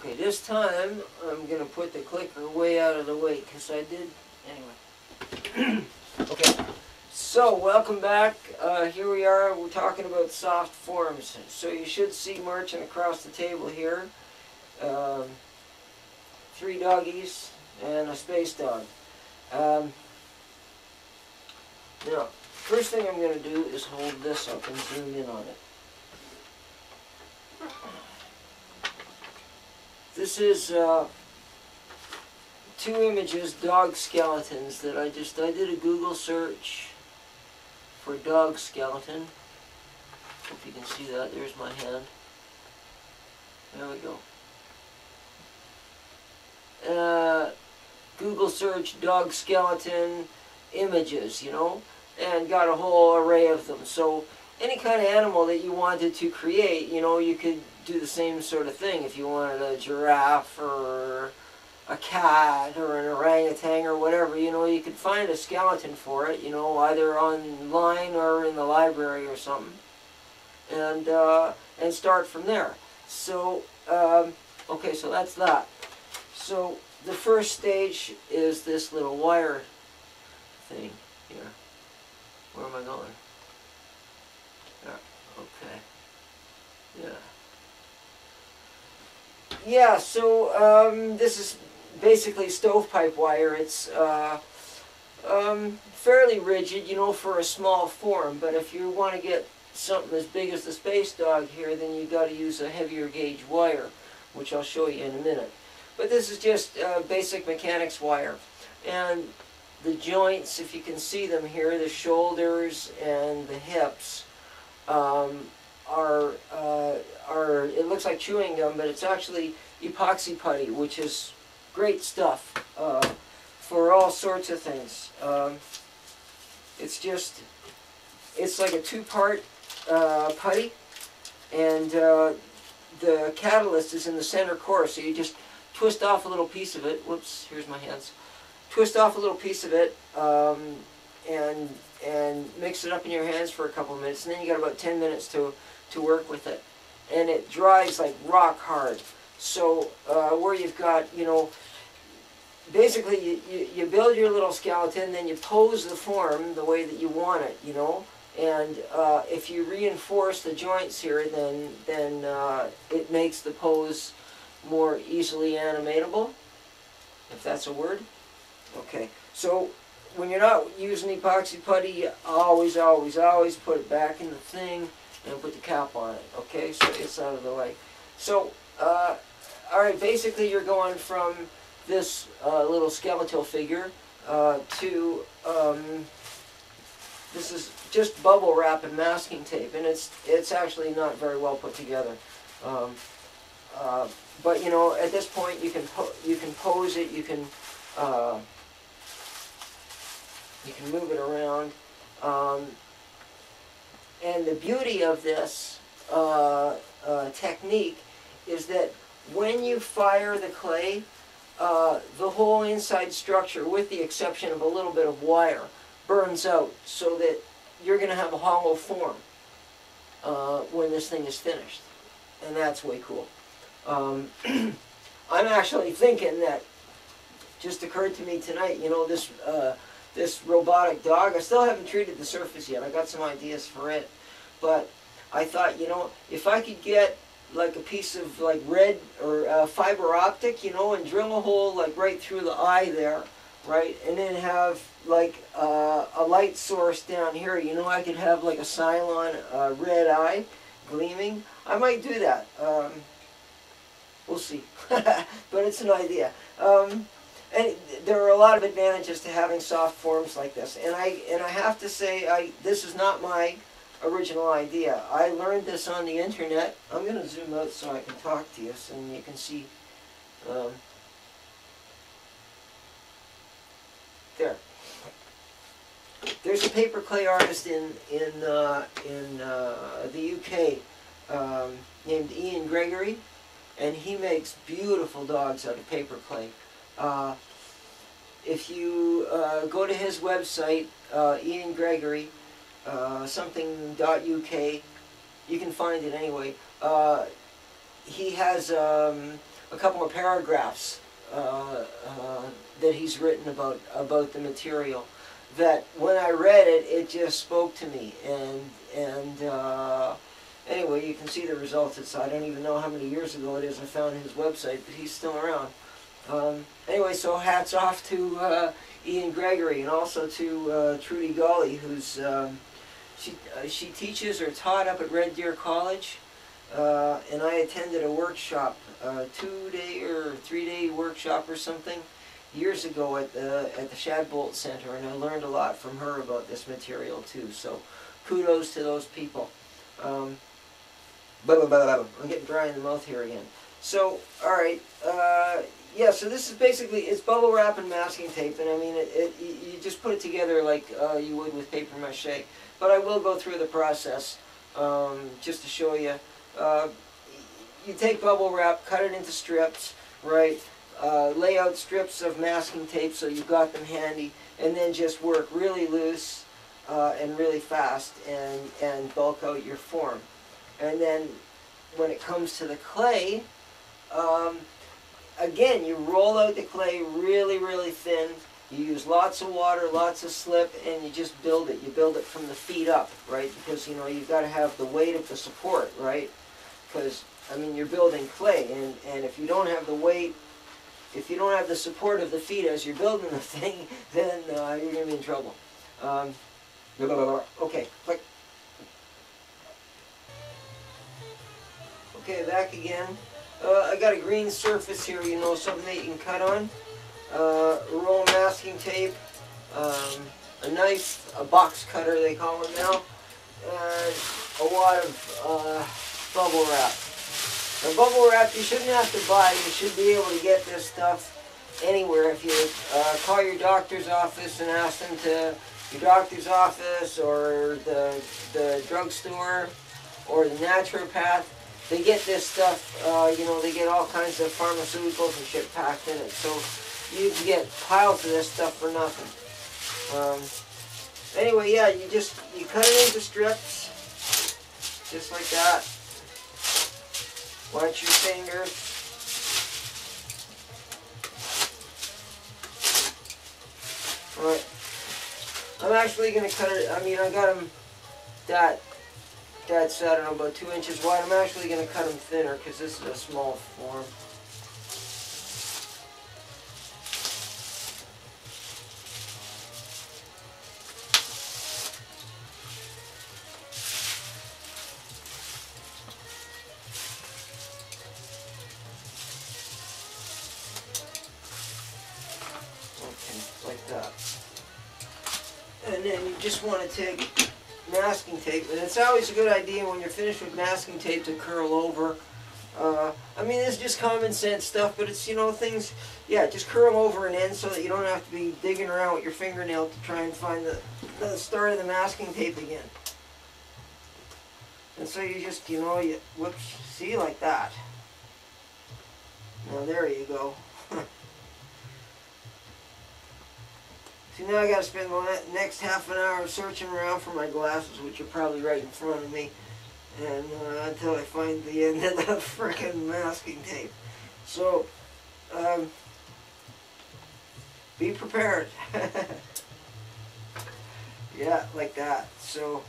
Okay, this time I'm going to put the clicker way out of the way because I did, anyway. Okay, so welcome back. Here we are, we're talking about soft forms. So you should see marching across the table here, 3 doggies and a space dog. Now, first thing I'm going to do is hold this up and zoom in on it. This is 2 images, dog skeletons, that I did a Google search for dog skeleton. Hope you can see that. There's my hand. There we go. Google search dog skeleton images, you know, and got a whole array of them. So any kind of animal that you wanted to create, you know, you could do the same sort of thing. If you wanted a giraffe or a cat or an orangutan or whatever, you know, you could find a skeleton for it, you know, either online or in the library or something, and start from there. So, okay, so that's that. So the first stage is this little wire thing here. Where am I going? Yeah, okay. Yeah. Yeah, so this is basically stovepipe wire. It's fairly rigid, you know, for a small form, but if you want to get something as big as the space dog here, then you've got to use a heavier gauge wire, which I'll show you in a minute. But this is just basic mechanics wire. And the joints, if you can see them here, the shoulders and the hips, it looks like chewing gum, but it's actually epoxy putty, which is great stuff for all sorts of things. It's like a 2-part putty, and the catalyst is in the center core, so you just twist off a little piece of it. Whoops, here's my hands. Twist off a little piece of it, and mix it up in your hands for a couple of minutes, and then you got about 10 minutes to work with it. And it dries like rock hard. So where you've got, you know, basically you build your little skeleton, then you pose the form the way that you want it, you know. And if you reinforce the joints here, then it makes the pose more easily animatable, if that's a word. Okay, so when you're not using epoxy putty, you always put it back in the thing and put the cap on it. Okay, so it's out of the way. So, alright, basically you're going from this little skeletal figure to, this is just bubble wrap and masking tape, and it's actually not very well put together. But you know, at this point you can pose it, you can move it around, and the beauty of this technique is that when you fire the clay, the whole inside structure, with the exception of a little bit of wire, burns out, so that you're going to have a hollow form when this thing is finished, and that's way cool. I'm actually thinking that, just occurred to me tonight, you know, this robotic dog, I still haven't treated the surface yet. I got some ideas for it, but I thought, you know, if I could get like a piece of like red or fiber optic, you know, and drill a hole like right through the eye there, right, and then have like a light source down here, you know, I could have like a Cylon red eye gleaming. I might do that. We'll see, but it's an idea. And there are a lot of advantages to having soft forms like this, and I have to say, this is not my original idea. I learned this on the internet. I'm going to zoom out so I can talk to you, so you can see. There. There's a paper clay artist in the UK named Ian Gregory, and he makes beautiful dogs out of paper clay. If you go to his website, Ian Gregory, something.uk, you can find it anyway. He has a couple of paragraphs that he's written about the material. That when I read it, it just spoke to me. And anyway, you can see the results. I don't even know how many years ago it is I found his website, but he's still around. Anyway, so hats off to Ian Gregory, and also to Trudy Golly, who's she teaches or taught up at Red Deer College, and I attended a workshop, 2-day or 3-day workshop or something, years ago at the Shadbolt Center, and I learned a lot from her about this material too. So kudos to those people. I'm getting dry in the mouth here again. So, all right, yeah. So this is basically, it's bubble wrap and masking tape, and I mean, you just put it together like you would with paper mache. But I will go through the process just to show you. You take bubble wrap, cut it into strips, right? Lay out strips of masking tape so you've got them handy, and then just work really loose and really fast, and bulk out your form. And then when it comes to the clay, again, you roll out the clay really, really thin. You use lots of water, lots of slip, and you just build it. You build it from the feet up, right? Because, you know, you've got to have the weight of the support, right? Because, I mean, you're building clay, and if you don't have the weight, if you don't have the support of the feet as you're building the thing, then you're going to be in trouble. Okay, click. Okay, back again. I got a green surface here, you know, something that you can cut on. A roll of masking tape, a knife, a box cutter they call them now, and a wad of bubble wrap. Now, bubble wrap you shouldn't have to buy. You should be able to get this stuff anywhere. If you call your doctor's office and ask them to, your doctor's office or the drugstore or the naturopath, they get this stuff, you know, they get all kinds of pharmaceuticals and shit packed in it. So you can get piles of this stuff for nothing. Anyway, yeah, you cut it into strips, just like that. Watch your fingers. Alright. I'm actually going to cut it, I mean, I got them that set, I don't know, about 2 inches wide. I'm actually going to cut them thinner because this is a small form. Like that. And then you just want to take masking tape, and it's always a good idea when you're finished with masking tape to curl over. I mean, it's just common sense stuff, but it's, you know, things, yeah, just curl over an end so that you don't have to be digging around with your fingernail to try and find the start of the masking tape again. And so you just, you know, whoops, see, like that. Now there you go. See, now I got to spend the next half an hour searching around for my glasses, which are probably right in front of me, and until I find the end of the frickin' masking tape. So, be prepared. Yeah, like that. So,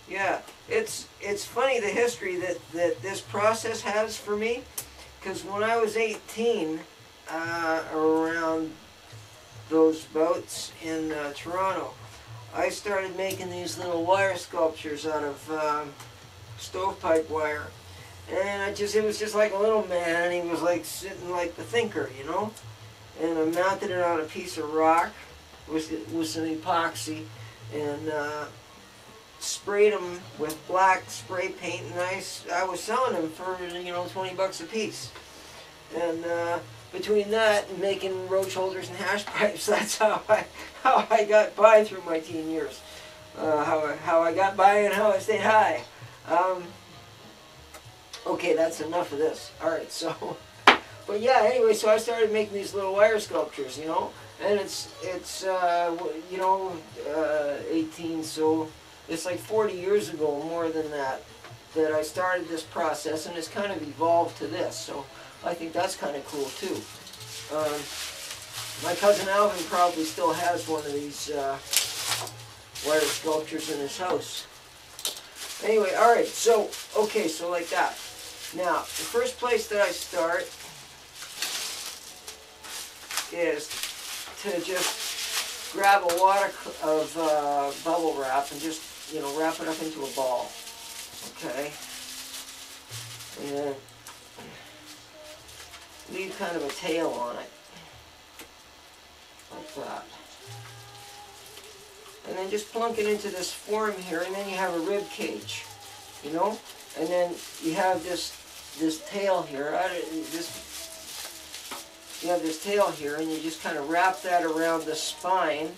yeah, it's funny the history that this process has for me. Because when I was 18, around those boats in Toronto, I started making these little wire sculptures out of stovepipe wire. And it was just like a little man, and he was like sitting like the thinker, you know? And I mounted it on a piece of rock with some epoxy, and sprayed them with black spray paint, and I was selling them for, you know, 20 bucks a piece. And between that and making roach holders and hash pipes, that's how I got by through my teen years. How I got by and how I stayed high. Okay, that's enough of this. All right, so, but yeah, anyway, so I started making these little wire sculptures, you know, and it's you know, 18, so it's like 40 years ago, more than that, that I started this process, and it's kind of evolved to this. So I think that's kind of cool too. My cousin Alvin probably still has one of these wire sculptures in his house. Anyway, alright, so, okay, so like that. Now, the first place that I start is to just grab a wad of bubble wrap and just, you know, wrap it up into a ball. Okay? And then leave kind of a tail on it. Like that. And then just plunk it into this form here, and then you have a rib cage, you know? And then you have this tail here. You have this tail here, and you just kind of wrap that around the spine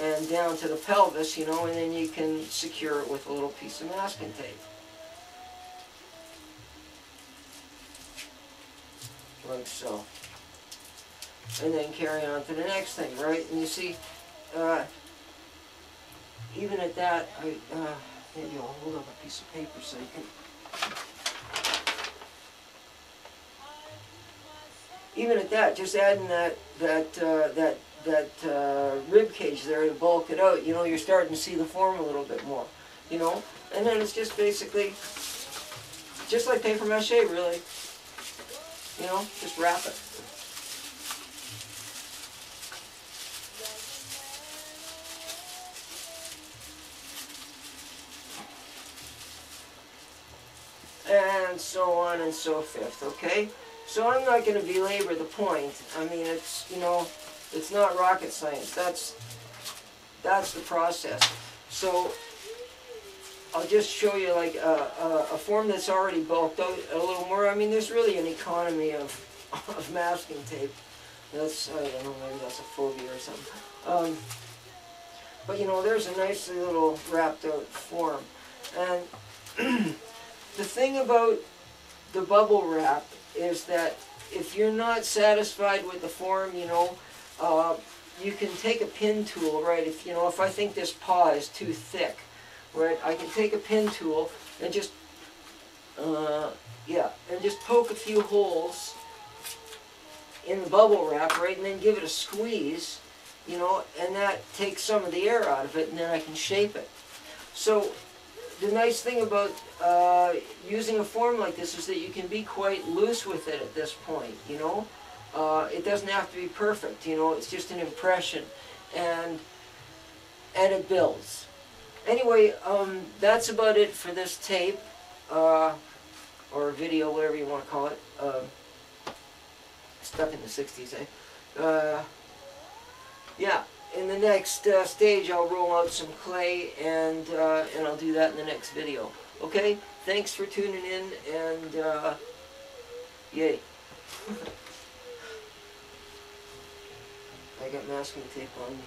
and down to the pelvis, you know, and then you can secure it with a little piece of masking tape. Like so. And then carry on to the next thing, right? And you see, even at that, maybe I'll hold up a piece of paper so you can... Even at that, just adding that rib cage there to bulk it out, you know, you're starting to see the form a little bit more, you know? And then it's just basically, just like paper mache, really. You know, just wrap it. And so on and so forth, okay? So I'm not going to belabor the point. I mean, it's, you know, it's not rocket science. That's the process. So I'll just show you like a form that's already bulked out a little more. I mean, there's really an economy of masking tape. That's, I don't know, maybe that's a phobia or something. But you know, there's a nice little wrapped out form. And the thing about the bubble wrap is that if you're not satisfied with the form, you know, you can take a pin tool, right? If, you know, if I think this paw is too thick, right, I can take a pin tool and just, and just poke a few holes in the bubble wrap, right, and then give it a squeeze, you know, and that takes some of the air out of it, and then I can shape it. So the nice thing about using a form like this is that you can be quite loose with it at this point, you know. It doesn't have to be perfect, you know, it's just an impression, and it builds. Anyway, that's about it for this tape, or video, whatever you want to call it. Stuck in the 60s, eh? Yeah. In the next stage, I'll roll out some clay, and I'll do that in the next video. Okay? Thanks for tuning in, and yay. I got masking tape on me.